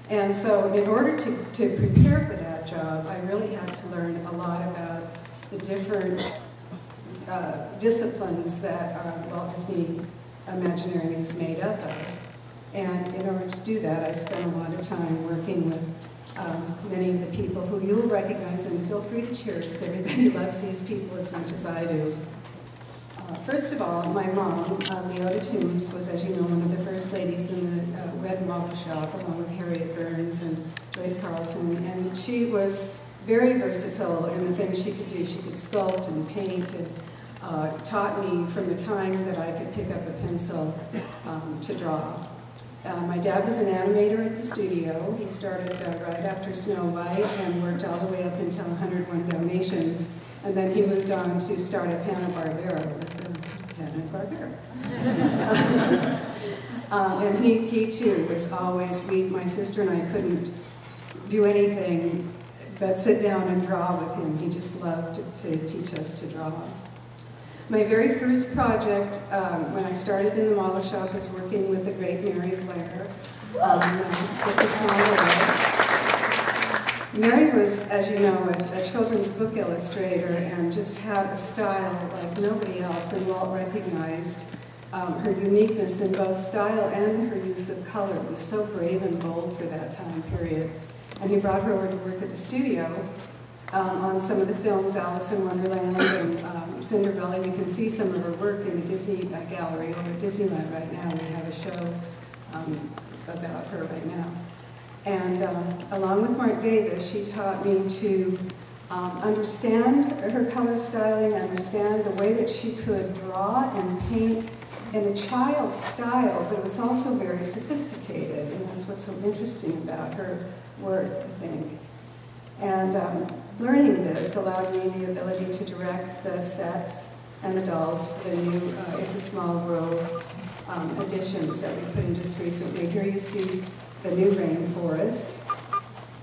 And so in order to prepare for that job, I really had to learn a lot about the different disciplines that Walt Disney Imagineering is made up of. And in order to do that, I spent a lot of time working with many of the people who you'll recognize, and feel free to cheer because everybody loves these people as much as I do. First of all, my mom, Leota Toombs, was, as you know, one of the first ladies in the Red Model Shop, along with Harriet Burns and Joyce Carlson, and she was very versatile in the things she could do. She could sculpt and paint, and taught me from the time that I could pick up a pencil to draw. My dad was an animator at the studio. He started right after Snow White and worked all the way up until 101 Dalmatians. And then he moved on to start at Hanna-Barbera with Hanna-Barbera. And he too was always, my sister and I couldn't do anything but sit down and draw with him. He just loved to teach us to draw. My very first project, when I started in the model shop, was working with the great Mary Blair. It's a Small World. Mary was, as you know, a children's book illustrator and just had a style like nobody else, and Walt recognized her uniqueness in both style and her use of color. It was so brave and bold for that time period. And he brought her over to work at the studio on some of the films, Alice in Wonderland and Cinderella. You can see some of her work in the Disney Gallery over at Disneyland right now. We have a show about her right now. And along with Mark Davis, she taught me to understand her color styling, understand the way that she could draw and paint in a child's style, but it was also very sophisticated, and that's what's so interesting about her work, I think. And learning this allowed me the ability to direct the sets and the dolls for the new It's a Small World editions that we put in just recently. Here you see the new rainforest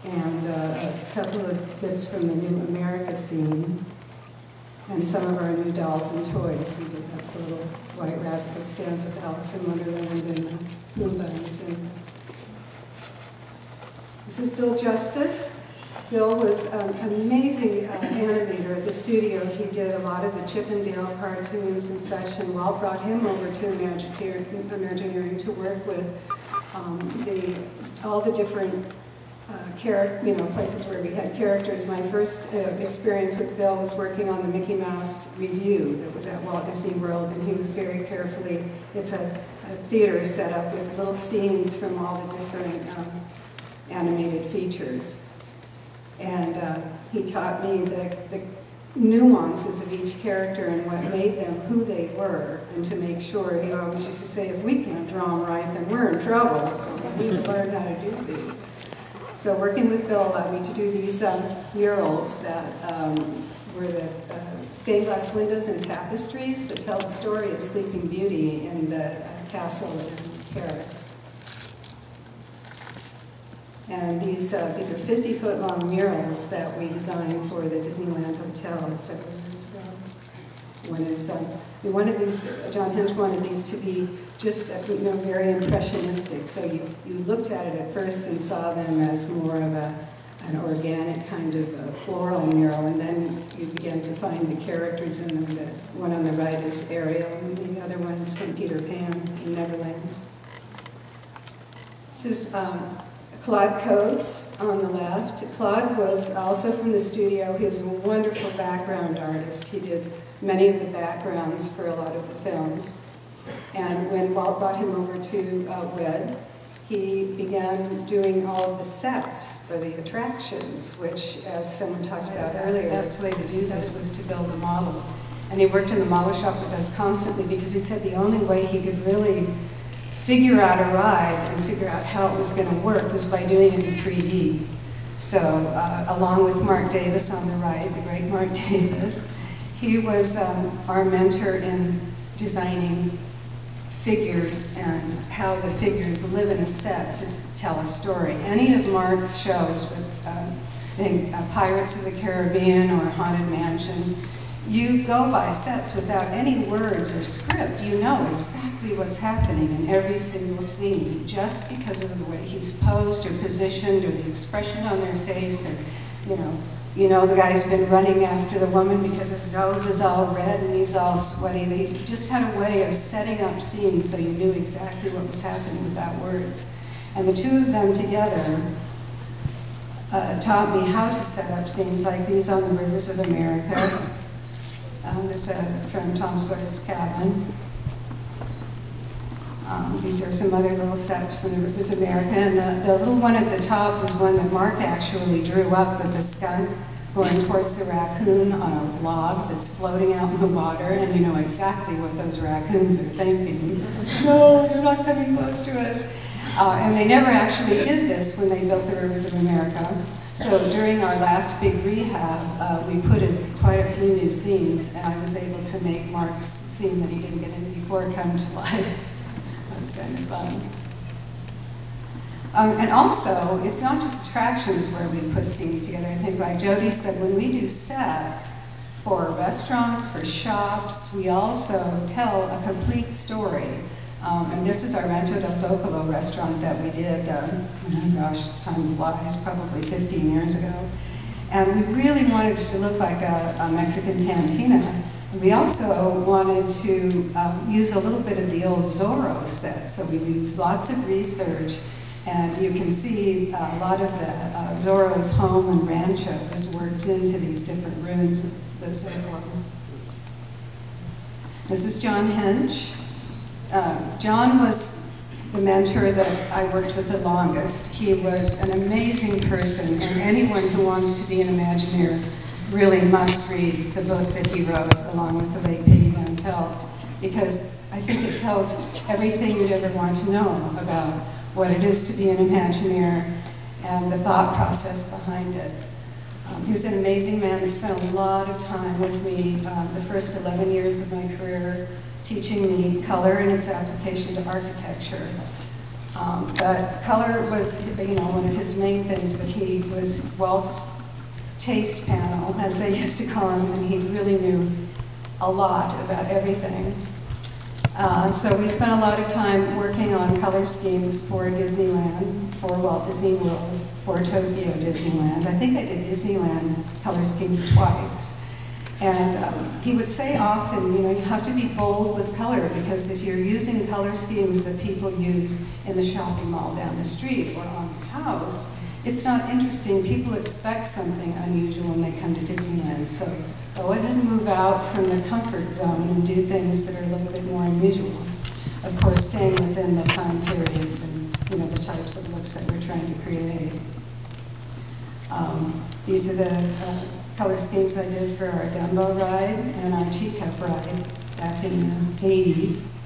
and a couple of bits from the new America scene and some of our new dolls and toys. We did that's a little white rabbit that stands with Alice in Wonderland and Pumbaa and Simba. This is Bill Justice. Bill was an amazing animator at the studio. He did a lot of the Chip and Dale cartoons and such, and Walt brought him over to Imagineering to work with all the different places where we had characters. My first experience with Bill was working on the Mickey Mouse Revue that was at Walt Disney World, and he was very carefully, it's a theater set up with little scenes from all the different animated features. And he taught me the nuances of each character and what made them who they were, and to make sure, he always used to say, if we can't draw them right, then we're in trouble, so we need to learn how to do these. So working with Bill allowed me to do these murals that were the stained glass windows and tapestries that tell the story of Sleeping Beauty in the castle in Paris. And these are 50-foot long murals that we designed for the Disneyland Hotel several years ago. We wanted these, John Hinch wanted these to be just, very impressionistic. So you looked at it at first and saw them as more of an organic kind of floral mural, and then you began to find the characters in them. The one on the right is Ariel, and the other one is from Peter Pan in Neverland. This is Claude Coates on the left. Claude was also from the studio. He was a wonderful background artist. He did many of the backgrounds for a lot of the films. And when Walt brought him over to WED, he began doing all of the sets for the attractions, which, as someone talked about earlier, the best way to do this was to build a model. And he worked in the model shop with us constantly because he said the only way he could really figure out a ride and figure out how it was going to work was by doing it in 3D. So, along with Mark Davis on the right, the great Mark Davis, he was our mentor in designing figures and how the figures live in a set to tell a story. Any of Mark's shows with Pirates of the Caribbean or Haunted Mansion, you go by sets without any words or script. You know exactly what's happening in every single scene just because of the way he's posed or positioned or the expression on their face, or, you know the guy's been running after the woman because his nose is all red and he's all sweaty. They just had a way of setting up scenes so you knew exactly what was happening without words. And the two of them together taught me how to set up scenes like these on the Rivers of America. This from Tom Sawyer's Cabin. These are some other little sets from the Rivers of America, and the little one at the top was one that Mark actually drew up with the skunk going towards the raccoon on a log that's floating out in the water, and you know exactly what those raccoons are thinking. No, you're not coming close to us. And they never actually did this when they built the Rivers of America. So during our last big rehab, we put in quite a few new scenes, and I was able to make Mark's scene that he didn't get in before come to life. That was kind of fun. And also, it's not just attractions where we put scenes together. I think, like Jody said, when we do sets for restaurants, for shops, we also tell a complete story. And this is our Rancho del Zocalo restaurant that we did, oh gosh, time flies, probably 15 years ago. And we really wanted it to look like a Mexican cantina. We also wanted to use a little bit of the old Zorro set, so we used lots of research, and you can see a lot of the Zorro's home and rancho is worked into these different ruins of the Zorro. This is John Hench. John was the mentor that I worked with the longest. He was an amazing person, and anyone who wants to be an Imagineer really must read the book that he wrote along with the late Peggy Van Pelt, because I think it tells everything you'd ever want to know about what it is to be an Imagineer and the thought process behind it. He was an amazing man that spent a lot of time with me the first 11 years of my career, teaching me color and its application to architecture. But color was, one of his main things, but he was Walt's taste panel, as they used to call him, and he really knew a lot about everything. So we spent a lot of time working on color schemes for Disneyland, for Walt Disney World, for Tokyo Disneyland. I think I did Disneyland color schemes twice. And he would say often, you have to be bold with color, because if you're using color schemes that people use in the shopping mall down the street or on your house, it's not interesting. People expect something unusual when they come to Disneyland. So go ahead and move out from the comfort zone and do things that are a little bit more unusual. Of course, staying within the time periods and the types of looks that we're trying to create. These are the color schemes I did for our Dumbo ride and our Teacup ride back in the 80s.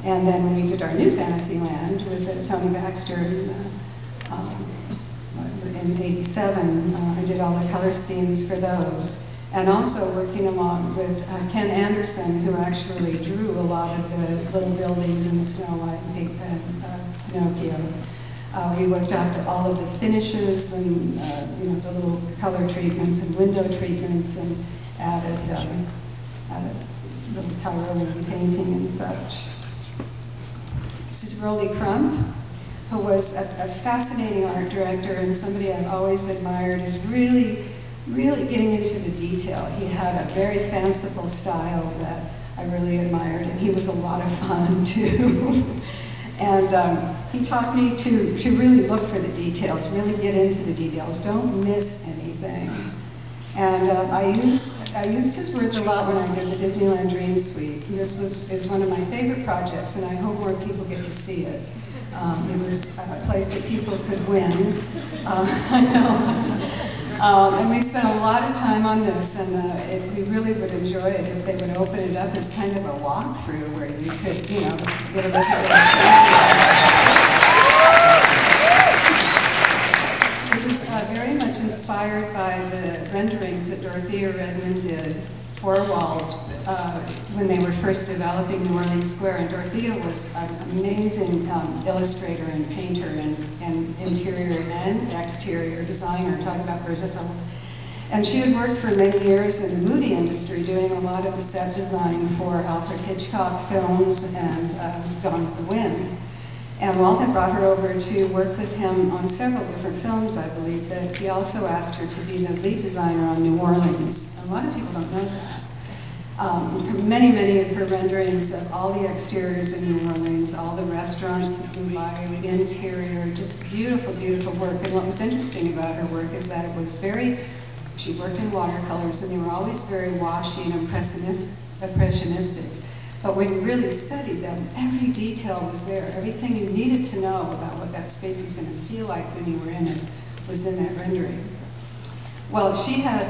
And then when we did our new Fantasyland with Tony Baxter in 87, I did all the color schemes for those. And also working along with Ken Anderson, who actually drew a lot of the little buildings in Snow White and Pinocchio. We worked out all of the finishes and the little color treatments and window treatments, and added little Tyrolean painting and such. This is Rolly Crump, who was a fascinating art director and somebody I've always admired. Is really getting into the detail. He had a very fanciful style that I really admired, and he was a lot of fun too. And he taught me to really look for the details, really get into the details, don't miss anything. And I used his words a lot when I did the Disneyland Dream Suite. This is one of my favorite projects, and I hope more people get to see it. It was a place that people could win. I know. And we spent a lot of time on this, and we really would enjoy it if they would open it up as kind of a walkthrough where you could, get a reservation. It was very much inspired by the renderings that Dorothea Redmond did for Walt when they were first developing New Orleans Square. And Dorothea was an amazing illustrator and painter and interior and exterior designer, talking about versatile. And she had worked for many years in the movie industry, doing a lot of the set design for Alfred Hitchcock films and Gone with the Wind. And Walt had brought her over to work with him on several different films, I believe, but he also asked her to be the lead designer on New Orleans. And a lot of people don't know that. Many of her renderings of all the exteriors in New Orleans, all the restaurants nearby, the interior, just beautiful, beautiful work. And what was interesting about her work is that it was very, she worked in watercolors, and they were always very washy and impressionistic. But when you really studied them, every detail was there. Everything you needed to know about what that space was going to feel like when you were in it was in that rendering. Well, she had,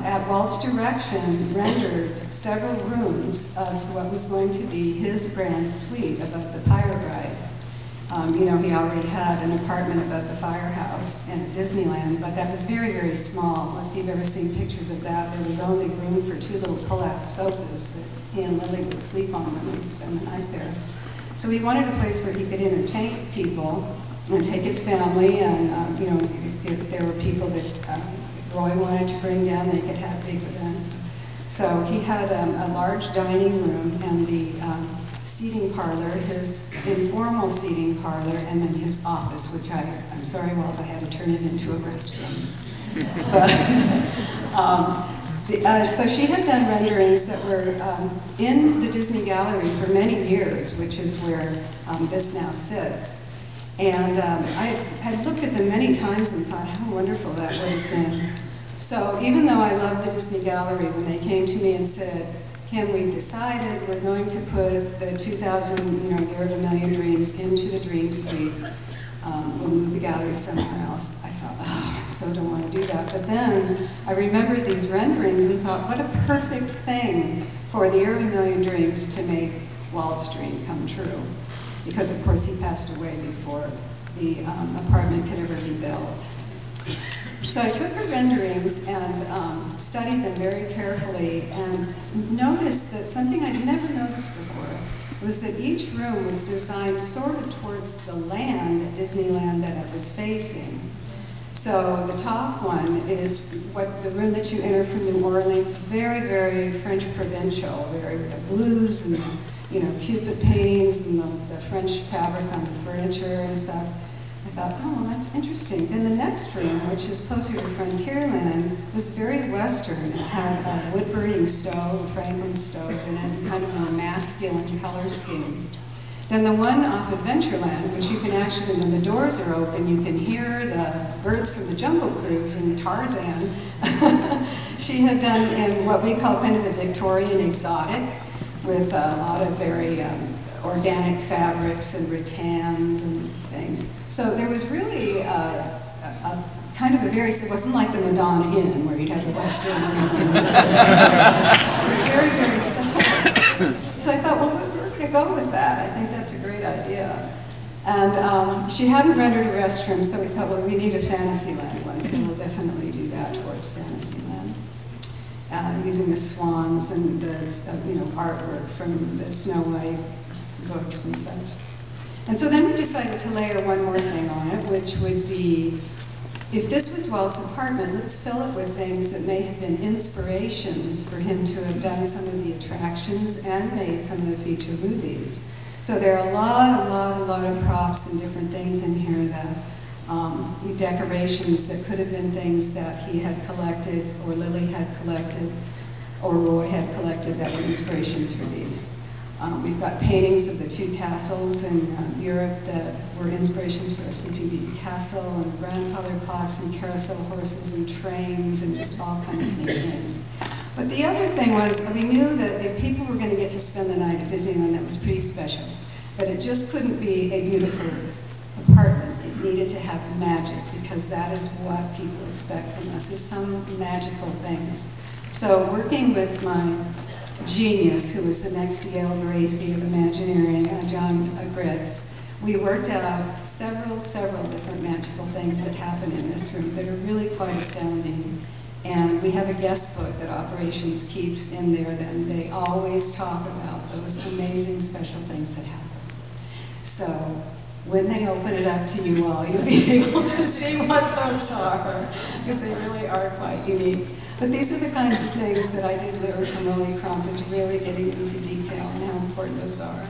at Walt's direction, rendered several rooms of what was going to be his grand suite above the Pyrite. You know, he already had an apartment above the firehouse in Disneyland, but that was very, very small. If you've ever seen pictures of that, there was only room for 2 little pull-out sofas that he and Lily would sleep on when they'd spend the night there. So he wanted a place where he could entertain people and take his family, and you know, if there were people that Roy wanted to bring down, they could have big events. So he had a large dining room and the seating parlor, his informal seating parlor, and then his office, which I'm sorry, Walt, I had to turn it into a restroom. But, so she had done renderings that were in the Disney Gallery for many years, which is where this now sits. And I had looked at them many times and thought how wonderful that would have been. So even though I loved the Disney Gallery, when they came to me and said, Kim, we've decided we're going to put the 2000, Year of a Million Dreams into the Dream Suite. We'll move the gallery somewhere else. I thought, oh, I so don't want to do that. But then I remembered these renderings and thought, what a perfect thing for the Year of a Million Dreams to make Walt's dream come true. Because of course he passed away before the apartment could ever be built. So I took her renderings and studied them very carefully and noticed that something I'd never noticed before was that each room was designed sort of towards the land at Disneyland that it was facing. So the top one is the room that you enter from New Orleans, very, very French provincial, very with the blues and the, Cupid paintings and the French fabric on the furniture and stuff. I thought, oh, well, that's interesting. Then the next room, which is closer to Frontierland, was very Western. It had a wood-burning stove, a Franklin stove, and it kind of a more masculine color scheme. Then the one off Adventureland, which you can actually, when the doors are open, you can hear the birds from the Jungle Cruise and Tarzan. She had done in what we call kind of a Victorian exotic, with a lot of very organic fabrics and rattans and things. So there was really a kind of a very, it wasn't like the Madonna Inn where you'd have the Western. It was very, very subtle. So I thought, well, we're going to go with that. I think that's a great idea. And she hadn't rendered a restroom, so we thought, well, we need a Fantasyland one, so we'll definitely do that towards Fantasyland. Using the swans and the artwork from the Snow White books and such. And so then we decided to layer one more thing on it, which would be, if this was Walt's apartment, let's fill it with things that may have been inspirations for him to have done some of the attractions and made some of the feature movies. So there are a lot of props and different things in here that decorations that could have been things that he had collected, or Lily had collected, or Roy had collected that were inspirations for these. We've got paintings of the 2 castles in Europe that were inspirations for SCPB Castle, and grandfather clocks and carousel horses and trains and just all kinds of neat things. But the other thing was, we knew that if people were going to get to spend the night at Disneyland, that was pretty special. But it just couldn't be a beautiful apartment. It needed to have magic, because that is what people expect from us, is some magical things. So working with my genius, who was the next Yale Gracie of Imagineering, John Gritz, we worked out several different magical things that happen in this room that are really quite astounding. And we have a guest book that Operations keeps in there, and they always talk about those amazing special things that happen. So when they open it up to you all, you'll be able to see what those are, because they really are quite unique. But these are the kinds of things that I did learn from Rolly Crump, is really getting into detail and how important those are.